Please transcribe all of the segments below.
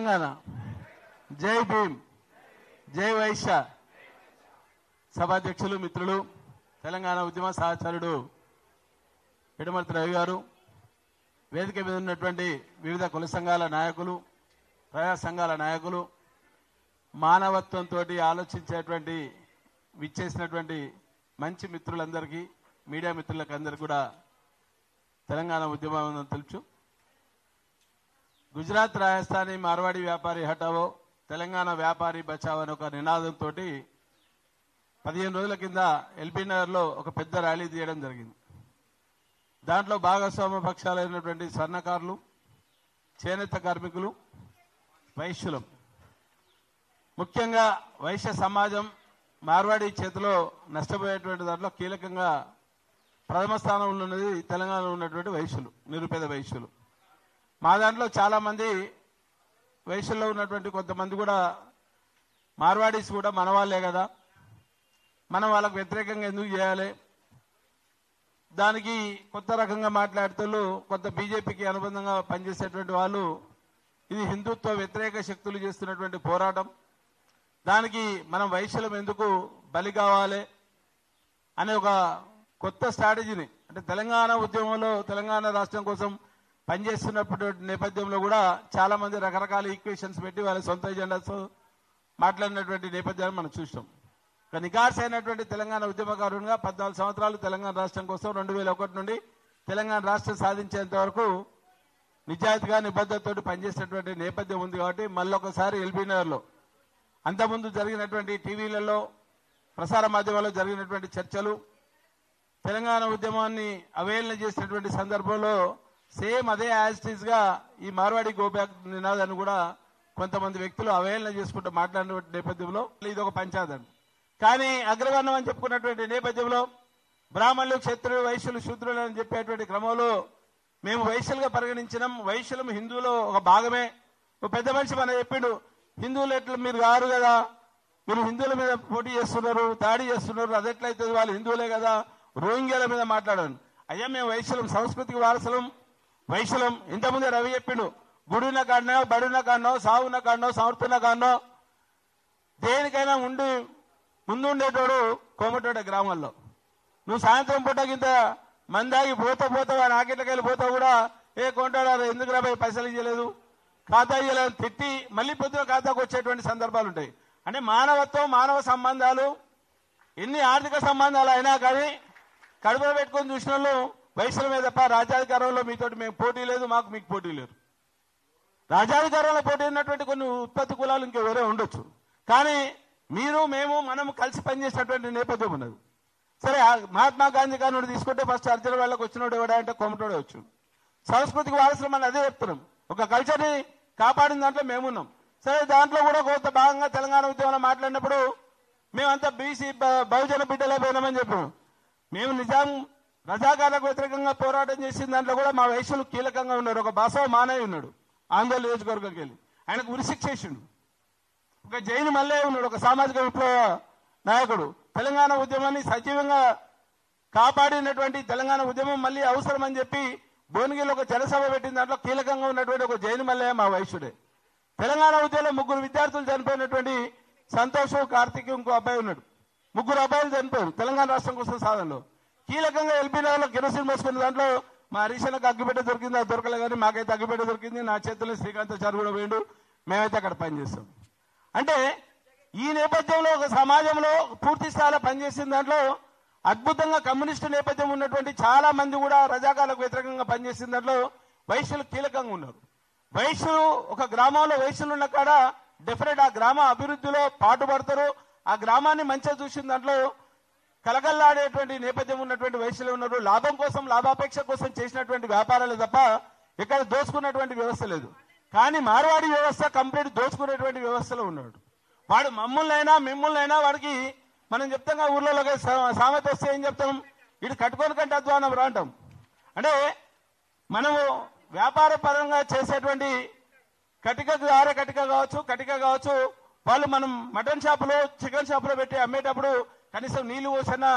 తెలంగాణ, జై భీమ్, జై వైశ్య. సభాధ్యక్షులు, మిత్రులు, తెలంగాణ ఉద్యమ సహచరుడు పిడమర్తి రవి గారు, వేదిక మీద ఉన్నటువంటి వివిధ కుల సంఘాల నాయకులు, ప్రజా సంఘాల నాయకులు, మానవత్వంతో ఆలోచించేటువంటి విచ్చేసినటువంటి మంచి మిత్రులందరికీ, మీడియా మిత్రులకు అందరికీ కూడా తెలంగాణ ఉద్యమం తెలుసు. గుజరాత్, రాజస్థానీ, మార్వాడి వ్యాపారి హటావో, తెలంగాణ వ్యాపారి బచావో అనే ఒక నినాదంతో 15 రోజుల కింద ఎల్బీ నగర్లో ఒక పెద్ద ర్యాలీ తీయడం జరిగింది. దాంట్లో భాగస్వామ్య పక్షాలైనటువంటి స్వర్ణకారులు, చేనేత కార్మికులు, వైశ్యులం, ముఖ్యంగా వైశ్య సమాజం మార్వాడి చేతిలో నష్టపోయేటువంటి దాంట్లో కీలకంగా ప్రథమ స్థానంలో ఉన్నది తెలంగాణలో ఉన్నటువంటి వైశ్యులు, నిరుపేద వైశ్యులు. మా దాంట్లో చాలామంది వైశ్యుల్లో ఉన్నటువంటి కొంతమంది కూడా మార్వాడీస్ కూడా మన వాళ్ళే కదా, మనం వాళ్ళకు వ్యతిరేకంగా ఎందుకు చేయాలి, దానికి కొత్త రకంగా మాట్లాడుతూ కొంత బీజేపీకి అనుబంధంగా పనిచేసేటువంటి వాళ్ళు ఇది హిందుత్వ వ్యతిరేక శక్తులు చేస్తున్నటువంటి పోరాటం, దానికి మనం వైశ్యులం ఎందుకు బలి కావాలి అనే ఒక కొత్త స్ట్రాటజీని, అంటే తెలంగాణ ఉద్యమంలో తెలంగాణ రాష్ట్రం కోసం పనిచేస్తున్నప్పుడు నేపథ్యంలో కూడా చాలా మంది రకరకాల ఈక్వేషన్స్ పెట్టి వాళ్ళ సొంత ఎజెండాతో మాట్లాడినటువంటి నేపథ్యాన్ని మనం చూసాం. నికార్స్ అయినటువంటి తెలంగాణ ఉద్యమకారునిగా 14 సంవత్సరాలు తెలంగాణ రాష్ట్రం కోసం 2001 నుండి తెలంగాణ రాష్ట్రం సాధించేంత వరకు నిజాయితీగా నిబద్ధతతో పనిచేసినటువంటి నేపథ్యం ఉంది. కాబట్టి మళ్ళొకసారి ఎల్బీ నగర్లో అంతకుముందు జరిగినటువంటి టీవీలలో, ప్రసార మాధ్యమాల్లో జరిగినటువంటి చర్చలు, తెలంగాణ ఉద్యమాన్ని అవహేళన చేసినటువంటి సందర్భంలో సేమ్ అదే యాజ్ గా ఈ మార్వాడి గోబ్యాక్ నినాదాన్ని కూడా కొంతమంది వ్యక్తులు అవహేళన చేసుకుంటూ మాట్లాడిన నేపథ్యంలో ఇది ఒక పంచాయతీ. కానీ అగ్రవర్ణం అని చెప్పుకున్నటువంటి నేపథ్యంలో బ్రాహ్మణులు, క్షత్రులు, వైశ్యులు, శూద్రులు అని చెప్పేటువంటి క్రమంలో మేము వైశ్యులుగా పరిగణించినాం. వైశ్యులం హిందువులో ఒక భాగమే. ఒక పెద్ద మనిషి మన చెప్పిండు, హిందువులు ఎట్లా మీరు కారు కదా, మీరు హిందువుల మీద పోటీ చేస్తున్నారు, దాడి చేస్తున్నారు, అదెట్లయితే వాళ్ళు హిందువులే కదా, రోహింగ్యాల మీద మాట్లాడాను. అయ్యా మేము వైశ్యులం, సంస్కృతికి వారసులం, వైశ్యులం. ఇంతకుముందే రవి చెప్పిండు, గుడిన కాడనో, బడిన కాడనో, సాగున కాడనో, సమర్థన కాడనో దేనికైనా ముందుండేటోడు కోమటోట గ్రామాల్లో. నువ్వు సాయంత్రం పూట కింద మందాగి పోతావా, నాకెట్లకెళ్ళి పోతావు కూడా, ఏ కొంటాడు ఎందుకు రాబోయే పైసలు ఇవ్వలేదు, ఖాతా ఇవ్వలేదు తిట్టి మళ్ళీ పొద్దున ఖాతాకు వచ్చేటువంటి సందర్భాలు ఉంటాయి. అంటే మానవత్వం, మానవ సంబంధాలు, ఎన్ని ఆర్థిక సంబంధాలు అయినా కానీ కడుపులో పెట్టుకొని చూసిన వాళ్ళు వైశ్యులమే తప్ప రాజ్యాధికారంలో మీతోటి మేము పోటీ లేదు, మాకు మీకు పోటీ లేదు. రాజ్యాధికారంలో పోటీ ఉన్నటువంటి కొన్ని ఉత్పత్తి కులాలు ఇంకా వేరే ఉండొచ్చు, కానీ మీరు మేము మనం కలిసి పనిచేసినటువంటి నేపథ్యం ఉన్నది. సరే, మహాత్మా గాంధీ గారిని తీసుకుంటే ఫస్ట్ అర్జున వాళ్ళకి వచ్చినోడు ఎవడా అంటే కోమటోడే వచ్చు. సంస్కృతికి వారసులం అని అదే చెప్తున్నాం. ఒక కల్చర్ని కాపాడిన దాంట్లో మేమున్నాం. సరే, దాంట్లో కూడా కొంత భాగంగా తెలంగాణ ఉద్యమంలో మాట్లాడినప్పుడు మేమంతా బీసీ బహుజన బిడ్డలే పోయినామని చెప్పాము. మేము నిజాం రజాకార్లకు వ్యతిరేకంగా పోరాటం చేసిన దాంట్లో కూడా మా వైశ్యులు కీలకంగా ఉన్నారు. ఒక బాసవ మానయ్య ఉన్నాడు, ఆందోళన నియోజకవర్గంకి వెళ్ళి ఆయనకు ఉరిశిక్ష చేసిండు. ఒక జైలు మల్లయ్య ఉన్నాడు, ఒక సామాజిక విప్లవ నాయకుడు. తెలంగాణ ఉద్యమాన్ని సజీవంగా కాపాడినటువంటి తెలంగాణ ఉద్యమం మళ్ళీ అవసరం అని చెప్పి భువనగిరిలో ఒక జనసభ పెట్టిన దాంట్లో కీలకంగా ఉన్నటువంటి ఒక జైలు మల్లయ్య మా వైశ్యుడే. తెలంగాణ ఉద్యమంలో 3 విద్యార్థులు చనిపోయినటువంటి సంతోష్, కార్తీక్, ఇంకో అబ్బాయి ఉన్నాడు. 3 అబ్బాయిలు చనిపోయారు తెలంగాణ రాష్ట్రం కోసం సాధనలో. కీలకంగా ఎల్బీ నగర్లో కెరోసిన్ మోసుకున్న దాంట్లో మా హరీషన్కి అగ్గిపెట్ట దొరికింది, అది దొరకలే, కానీ మాకైతే అగ్గిపెట్ట దొరికింది. నా చేతుల్లో శ్రీకాంతాచారి కూడా పోయిండు, మేమైతే అక్కడ పనిచేస్తాం. అంటే ఈ నేపథ్యంలో ఒక సమాజంలో పూర్తి స్థాయిలో పనిచేసిన దాంట్లో అద్భుతంగా కమ్యూనిస్టు నేపథ్యం ఉన్నటువంటి చాలా మంది కూడా రజాకాలకు వ్యతిరేకంగా పనిచేసిన దాంట్లో వైశ్యులు కీలకంగా ఉన్నారు. వైశ్యులు ఒక గ్రామంలో వైశ్యులు ఉన్న కాడ డెఫినెట్ ఆ గ్రామ అభివృద్ధిలో పాటుపడతారు. ఆ గ్రామాన్ని మంచిగా చూసిన దాంట్లో కలగల్లాడేటువంటి నేపథ్యం ఉన్నటువంటి వైశ్యులు ఉన్నారు. లాభం కోసం, లాభాపేక్ష కోసం చేసినటువంటి వ్యాపారాలు తప్ప ఇక్కడ దోచుకున్నటువంటి వ్యవస్థ లేదు. కానీ మార్వాడి వ్యవస్థ కంప్లీట్ దోచుకునేటువంటి వ్యవస్థలో ఉన్నాడు. వాడు మమ్మల్నైనా మిమ్మల్నైనా వాడికి మనం చెప్తాం ఊర్లలో సామెత వస్తే ఏం చెప్తాం, ఇటు కట్టుకొని కంటే అధ్వానం రా అంటాం. అంటే మనము వ్యాపార పరంగా చేసేటువంటి కటిక కావచ్చు, వాళ్ళు మనం మటన్ షాపులో, చికెన్ షాపులో పెట్టి అమ్మేటప్పుడు కనీసం నీళ్లు పోసైనా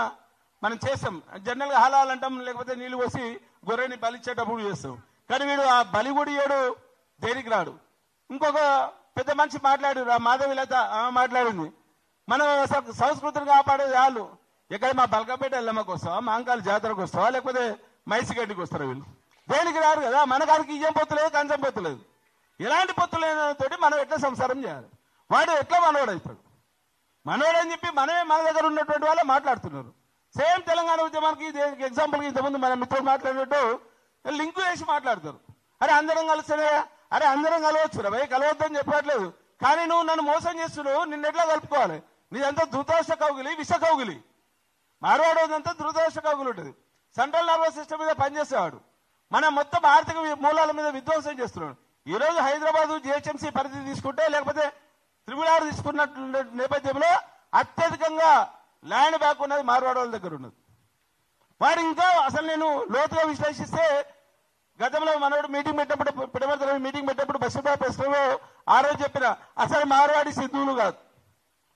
మనం చేస్తాం. జనరల్ గా హలాల్ అంటాం, లేకపోతే నీళ్లు పోసి గొర్రెని బలిచ్చేటప్పుడు చేస్తాం. కానీ వీడు ఆ బలి కూడా ఇయ్యడు, దేనికి రాడు. ఇంకొక పెద్ద మనిషి మాట్లాడారు, ఆ మాధవిలత ఆమె మాట్లాడింది, మనం అసలు సంస్కృతిని కాపాడేది వాళ్ళు ఎక్కడ మా బల్కంపేట ఎల్లమ్మకి వస్తావా, మా అంకాల జాతరకు వస్తావా, లేకపోతే మైసిగడ్డికి వస్తారా? వీళ్ళు దేనికి రారు కదా. మన గారికి ఇయ్యం పొత్తు లేదు, కంచం పొత్తు లేదు. ఎలాంటి పొత్తు లేనితోటి మనం ఎట్లా సంసారం చేయాలి? వాడు ఎట్లా మనోడవుతాడు? మనోడని చెప్పి మనమే మన దగ్గర ఉన్నటువంటి వాళ్ళే మాట్లాడుతున్నారు. సేమ్ తెలంగాణ ఉద్యమానికి ఎగ్జాంపుల్కి ఇంతకుముందు మన మిత్రులు మాట్లాడినట్టు లింకు వేసి మాట్లాడతారు. అరే అందరం కలిస్తేనే, అరే అందరం కలవచ్చు భయ్, కలవద్దని చెప్పట్లేదు, కానీ నువ్వు నన్ను మోసం చేస్తున్నావు, నిన్ను ఎట్లా కలుపుకోవాలి? నీదంతా ధృతరాష్ట్ర కౌగిలి, విష కౌగిలి. మార్వాడోదంతా ధృతరాష్ట్ర కౌగిలి ఉంటుంది. సెంట్రల్ నర్వస్ సిస్టమ్ మీద పనిచేసేవాడు. మన మొత్తం ఆర్థిక మూలాల మీద విధ్వంసం చేస్తున్నాడు. ఈ రోజు హైదరాబాద్ జిహెచ్ఎంసీ పరిధి తీసుకుంటే, లేకపోతే త్రిపురారు తీసుకున్నట్టు నేపథ్యంలో అత్యధికంగా ల్యాండ్ బ్యాక్ ఉన్నది మార్వాడ వాళ్ళ దగ్గర ఉన్నది. వాడు ఇంకా అసలు నేను లోతుగా విశ్లేషిస్తే, గతంలో మనోడు మీటింగ్ పెట్టినప్పుడు, పిడమర్తలో మీటింగ్ పెట్టినప్పుడు బస్సుబాబు ప్రశ్నలో ఆ రోజు చెప్పిన, అసలు మార్వాడి సింధువులు కాదు,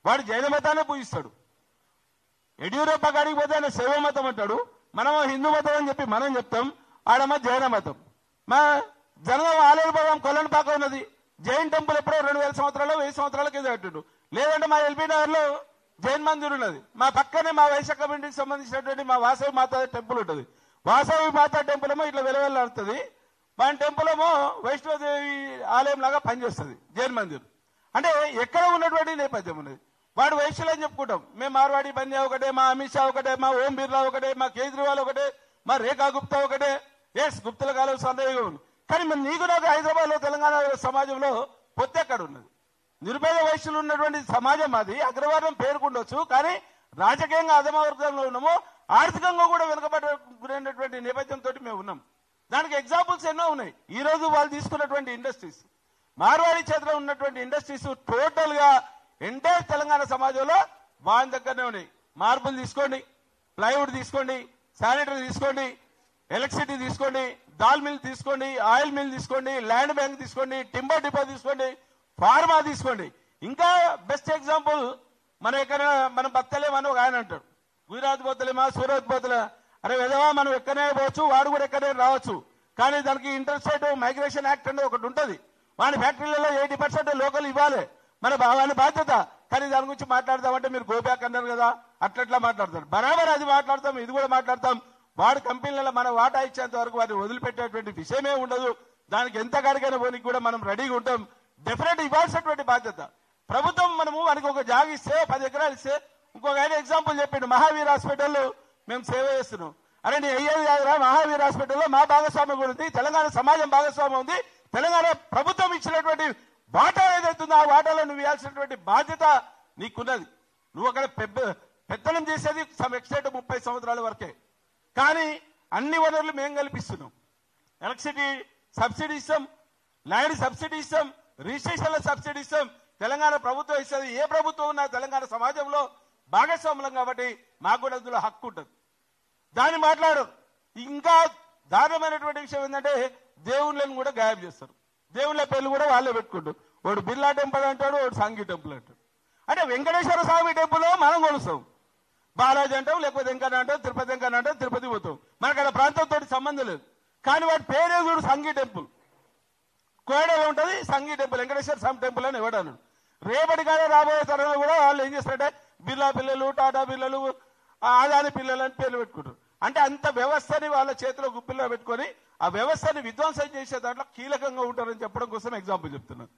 వాడు జైన మతాన్ని పూజిస్తాడు. యడ్యూరప్ప కాడికి పోతే ఆయన శైవ మతం అంటాడు, మనం హిందూ మతం అని చెప్పి మనం చెప్తాం, ఆడమ్మ జైన మతం. మా జనగాం ఆలయభాగం కొల్లనపాక ఉన్నది, జైన్ టెంపుల్ ఎప్పుడో 2000 సంవత్సరాలు 1000 సంవత్సరాల కింద కట్టిండు. లేదంటే మా ఎల్బీ నగర్ లో జైన్ మందిర్ ఉన్నది, మా పక్కనే మా వైశ్య కమ్యూనిటీకి సంబంధించినటువంటి మా వాసవి మాత టెంపుల్ ఉంటుంది. వాసవి మాత టెంపుల్ ఏమో ఇట్లా వెలవెల్లాడుతుంది, మన టెంపుల్ ఏమో వైష్ణోదేవి ఆలయం లాగా పనిచేస్తుంది జైన్ మందిర్. అంటే ఎక్కడ ఉన్నటువంటి నేపథ్యం ఉన్నది. వాడు వైశ్యులు అని చెప్పుకుంటాం, మేము మార్వాడి పంజా ఒకటే, మా అమిత్ షా ఒకటే, మా ఓం బిర్లా ఒకటే, మా కేజ్రీవాల్ ఒకటే, మా రేఖా గుప్తా ఒకటే. ఎస్, గుప్తల కాలం సందేహం. కానీ మరి నీకు నాకు హైదరాబాద్ లో తెలంగాణ సమాజంలో పొత్తెక్కడ ఉన్నది? నిరుపేద వయసులు ఉన్నటువంటి సమాజం అది. అగ్రవర్ణం పేరుకుండొచ్చు, కానీ రాజకీయంగా అధమ వర్గంలో ఉన్నాము, ఆర్థికంగా కూడా వెనుకబడినటువంటి నేపథ్యంతో మేము ఉన్నాం. దానికి ఎగ్జాంపుల్స్ ఎన్నో ఉన్నాయి. ఈ రోజు వాళ్ళు తీసుకున్నటువంటి ఇండస్ట్రీస్, మార్వాడి చేతిలో ఉన్నటువంటి ఇండస్ట్రీస్ టోటల్ గా ఎంటైర్ తెలంగాణ సమాజంలో వాని దగ్గరనే ఉన్నాయి. మార్బుల్ తీసుకోండి, ప్లైవుడ్ తీసుకోండి, శానిటరీ తీసుకోండి, ఎలక్ట్రిసిటీ తీసుకోండి, దాల్ మిల్ తీసుకోండి, ఆయిల్ మిల్ తీసుకోండి, ల్యాండ్ బ్యాంక్ తీసుకోండి, టింబర్ డిపో తీసుకోండి, ఫార్మా తీసుకోండి. ఇంకా బెస్ట్ ఎగ్జాంపుల్ మనం ఎక్కడ మనం బతలేమని ఒక ఆయన అంటాడు, గుజరాత్ పోతలేమా, సూరత్ పోతలే. అరే విధవా, మనం ఎక్కడనే పోవచ్చు, వాడు కూడా ఎక్కడనే రావచ్చు, కానీ దానికి ఇంటర్ స్టేట్ మైగ్రేషన్ యాక్ట్ అనేది ఒకటి ఉంటుంది. వాడి ఫ్యాక్టరీలలో 80% లోకల్ ఇవ్వాలి, మన వాని బాధ్యత. కానీ దాని గురించి మాట్లాడతామంటే మీరు గోబ్యాక్ అన్నారు కదా, అట్లా మాట్లాడతారు. బరాబర్ అది మాట్లాడతాం, ఇది కూడా మాట్లాడతాం. వాడి కంపెనీలలో మన వాటా ఇచ్చేంత వరకు వారిని వదిలిపెట్టేటువంటి విషయమే ఉండదు. దానికి ఎంత కాడికైనా పోనీ కూడా మనం రెడీగా ఉంటాం. డెఫినెట్ ఇవ్వాల్సినటువంటి బాధ్యత ప్రభుత్వం. మనము వానికి ఒక జాగ ఇస్తే, 10 ఎకరాలు ఇస్తే, ఇంకొక ఆయన ఎగ్జాంపుల్ చెప్పిండు, మహావీర్ హాస్పిటల్లో మేము సేవ చేస్తున్నాం. అరే నీ అయ్యేది కాదురా, మహావీర్ హాస్పిటల్లో మా భాగస్వామ్యం కూడా ఉంది, తెలంగాణ సమాజం భాగస్వామ్యం ఉంది. తెలంగాణ ప్రభుత్వం ఇచ్చినటువంటి వాటా ఏదైతుందో ఆ వాటాలో నువ్వు ఇవ్వాల్సినటువంటి బాధ్యత నీకున్నది. నువ్వు అక్కడ పెత్తనం చేసేది సమ్ ఎక్స్టెంట్ 30 సంవత్సరాల వరకే, కానీ అన్ని వనరులు మేము కల్పిస్తున్నాం. ఎలక్ట్రిసిటీ సబ్సిడీ ఇస్తాం, ల్యాండ్ సబ్సిడీ ఇస్తాం, రిజిస్ట్రేషన్ల సబ్సిడీ ఇస్తాం. తెలంగాణ ప్రభుత్వం ఇస్తుంది. ఏ ప్రభుత్వం ఉన్నా తెలంగాణ సమాజంలో భాగస్వాములం కాబట్టి మాకు కూడా అందులో హక్కు ఉంటుంది. దాన్ని మాట్లాడరు. ఇంకా దారుణమైనటువంటి విషయం ఏంటంటే దేవుళ్ళని కూడా గాయబ్ చేస్తారు. దేవుళ్ళ పేర్లు కూడా వాళ్ళే పెట్టుకుంటారు. వాడు బిర్లా టెంపుల్ అంటాడు, వాడు సాంఘీ టెంపుల్ అంటాడు. అంటే వెంకటేశ్వర స్వామి టెంపుల్ మనం కొలుస్తాం, బాలాజీ అంటాం, లేకపోతే వెంకన్న అంటాం, తిరుపతి వెంకన్న అంటాం, తిరుపతి పోతాం. మనకు అక్కడ ప్రాంతంతో సంబంధం లేదు. కానీ వాడి పేరే చూడు సంఘీ టెంపుల్. కోయడలో ఉంటుంది సంఘీ టెంపుల్, వెంకటేశ్వర స్వామి టెంపుల్ అని ఎవడన్నాడు. రేపటి కాడే రాబోయే తరంలో కూడా వాళ్ళు ఏం చేస్తారంటే బిర్లా పిల్లలు, టాటా పిల్లలు, ఆదాని పిల్లలు అని పేర్లు పెట్టుకుంటారు. అంటే అంత వ్యవస్థని వాళ్ళ చేతిలో గుప్పిల్లో పెట్టుకొని ఆ వ్యవస్థని విధ్వంసం చేసే దాంట్లో కీలకంగా ఉంటారని చెప్పడం కోసం ఎగ్జాంపుల్ చెప్తున్నాను.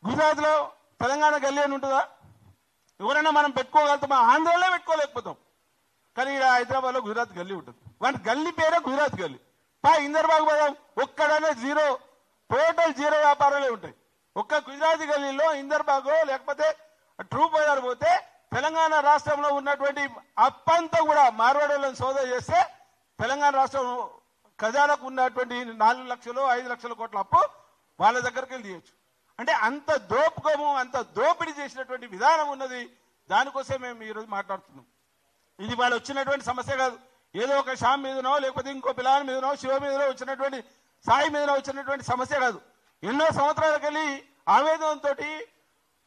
గుజరాత్ లో తెలంగాణ గల్లీ అని ఉంటుందా? ఎవరైనా మనం పెట్టుకోగలుగుతామా? ఆంధ్రలో పెట్టుకోలేకపోతాం, కానీ ఇక్కడ హైదరాబాద్ లో గుజరాత్ గల్లీ ఉంటుంది. వాటి గల్లీ పేరే గుజరాత్ గల్లీ. ఇందర్బాగ్ పోదాం, ఒక్కడనే జీరో, టోటల్ జీరో వ్యాపారాలే ఉంటాయి. ఒక్క గుజరాతీ గల్లీలో ఇందర్బాగ్ లేకపోతే ట్రూప్ బజార్ పోతే తెలంగాణ రాష్ట్రంలో ఉన్నటువంటి అప్పంతా కూడా మార్వాడీలను సోదా చేస్తే తెలంగాణ రాష్ట్రం ఖజానాకు ఉన్నటువంటి 4 లక్షలు 5 లక్షల కోట్ల అప్పు వాళ్ళ దగ్గరికి వెళ్ళి తీయచ్చు. అంటే అంత దోపుకోము, అంత దోపిడీ చేసినటువంటి విధానం ఉన్నది. దానికోసం మేము ఈరోజు మాట్లాడుతున్నాం. ఇది వాళ్ళు వచ్చినటువంటి సమస్య కాదు. ఏదో ఒక శ్యామ్ మీదనో లేకపోతే ఇంకో పిల్లాని మీదనో శివ మీదనో వచ్చినటువంటి సాయి మీదనో వచ్చినటువంటి సమస్య కాదు. ఎన్నో సంవత్సరాలకెళ్ళి ఆవేదనతో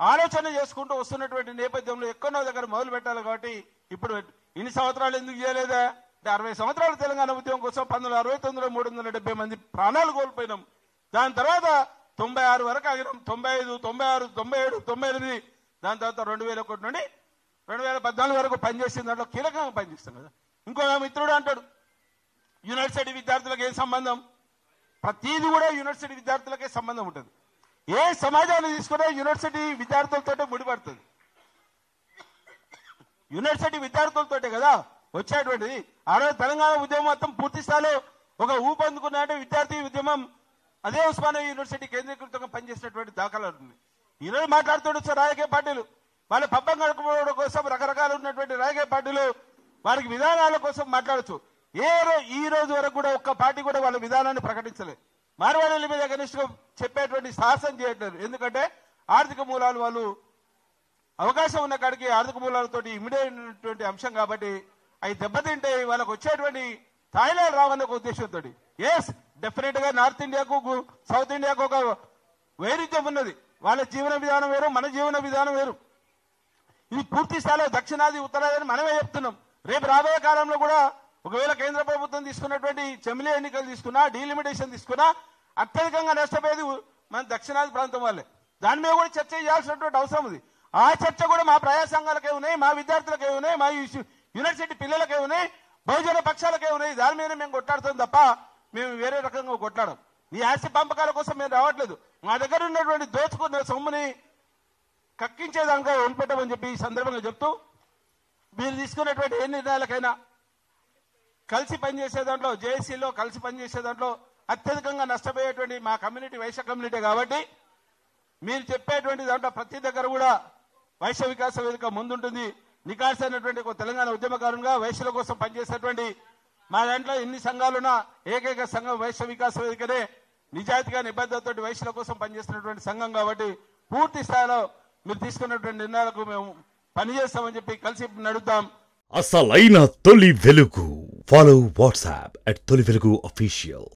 ఆలోచన చేసుకుంటూ వస్తున్నటువంటి నేపథ్యంలో ఎక్కడో దగ్గర మొదలు పెట్టాలి. కాబట్టి ఇప్పుడు ఇన్ని సంవత్సరాలు ఎందుకు చేయలేదా అంటే 60 సంవత్సరాల తెలంగాణ ఉద్యమం కోసం 1969లో 370 మంది ప్రాణాలు కోల్పోయినాం. దాని తర్వాత 96 వరకు ఆగినాం. 95, 96, 97, 98, దాని తర్వాత 2001 నుండి 2014 వరకు పనిచేసిన దాంట్లో కీలకంగా పనిచేస్తాం కదా. ఇంకో మిత్రుడు అంటాడు యూనివర్సిటీ విద్యార్థులకు ఏం సంబంధం? ప్రతిదీ కూడా యూనివర్సిటీ విద్యార్థులకే సంబంధం ఉంటుంది. ఏ సమాజాన్ని తీసుకున్నా యూనివర్సిటీ విద్యార్థులతోటే ముడిపడుతుంది. యూనివర్సిటీ విద్యార్థులతోటే కదా వచ్చేటువంటిది. ఆ రోజు తెలంగాణ ఉద్యమం మొత్తం పూర్తి స్థాయిలో ఒక ఊపందుకున్నట్టు విద్యార్థి ఉద్యమం అదే ఉస్మానియా యూనివర్సిటీ కేంద్రీకృతంగా పనిచేసినటువంటి దాఖలాలు ఉంది. ఈరోజు మాట్లాడుతూ రాజకీయ పార్టీలు వాళ్ళ పబ్బం గడుపుకోవడం కోసం రకరకాలు ఉన్నటువంటి రాజకీయ పార్టీలు వారికి విధానాల కోసం మాట్లాడచ్చు. ఈ రోజు వరకు కూడా ఒక్క పార్టీ కూడా వాళ్ళ విధానాన్ని ప్రకటించలేదు. మార్వాడీల మీద కనిష్ట చెప్పేటువంటి సాహసం చేయట్లేదు. ఎందుకంటే ఆర్థిక మూలాలు వాళ్ళు అవకాశం ఉన్న కాడికి ఆర్థిక మూలాలతోటి ఇమిడేటువంటి అంశం కాబట్టి అవి దెబ్బతింటే వాళ్ళకు వచ్చేటువంటి స్థాయిలాలు రావన్న ఒక ఉద్దేశంతో డెఫినెట్ గా నార్త్ ఇండియాకు సౌత్ ఇండియాకు ఒక వైరుధ్యం ఉన్నది. వాళ్ళ జీవన విధానం వేరు, మన జీవన విధానం వేరు. ఇది పూర్తి స్థాయిలో దక్షిణాది ఉత్తరాది మనమే చెప్తున్నాం. రేపు రాబోయే కాలంలో కూడా ఒకవేళ కేంద్ర ప్రభుత్వం తీసుకున్నటువంటి జమిలీ ఎన్నికలు తీసుకున్నా, డీలిమిటేషన్ తీసుకున్నా అత్యధికంగా నష్టపోయేది మన దక్షిణాది ప్రాంతం వాళ్ళే. దాని మీద కూడా చర్చ చేయాల్సినటువంటి అవసరం ఉంది. ఆ చర్చ కూడా మా ప్రజా సంఘాలకే ఉన్నాయి, మా విద్యార్థులకే ఉన్నాయి, మా యూనివర్సిటీ పిల్లలకే ఉన్నాయి, బహుజన పక్షాలకే ఉన్నాయి. దాని మీద మేము కొట్లాడుతాం తప్ప మేము వేరే రకంగా కొట్లాడం. ఈ ఆస్తి పంపకాల కోసం మేము రావట్లేదు. మా దగ్గర ఉన్నటువంటి దోచుకున్న సొమ్ముని కక్కించేదానిగా వదిలిపెట్టమని చెప్పి ఈ సందర్భంగా చెప్తూ, మీరు తీసుకున్నటువంటి ఏ నిర్ణయాలకైనా కలిసి పనిచేసే దాంట్లో, జేఏసీలో కలిసి పనిచేసే దాంట్లో అత్యధికంగా నష్టపోయేటువంటి మా కమ్యూనిటీ వైశ్య కమ్యూనిటీ కాబట్టి మీరు చెప్పేటువంటి దాంట్లో ప్రతి దగ్గర కూడా వైశ్య వికాస వేదిక ముందుంటుంది. నికాసైనటువంటి ఒక తెలంగాణ ఉద్యమకారునిగా వైశ్యుల కోసం పనిచేసేటువంటి మా దాంట్లో ఎన్ని సంఘాలున్నా ఏకైక సంఘం వైశ్య వికాస వేదికనే నిజాయితీగా నిబద్ధతతో వైశ్యుల కోసం పనిచేస్తున్నటువంటి సంఘం కాబట్టి పూర్తి స్థాయిలో మీరు తీసుకున్నటువంటి నిర్ణయాలకు మేము పనిచేస్తామని చెప్పి కలిసి నడుద్దాం. అసలైన తొలి వెలుగు. ఫాలో వాట్సాప్ @తొలి వెలుగు official.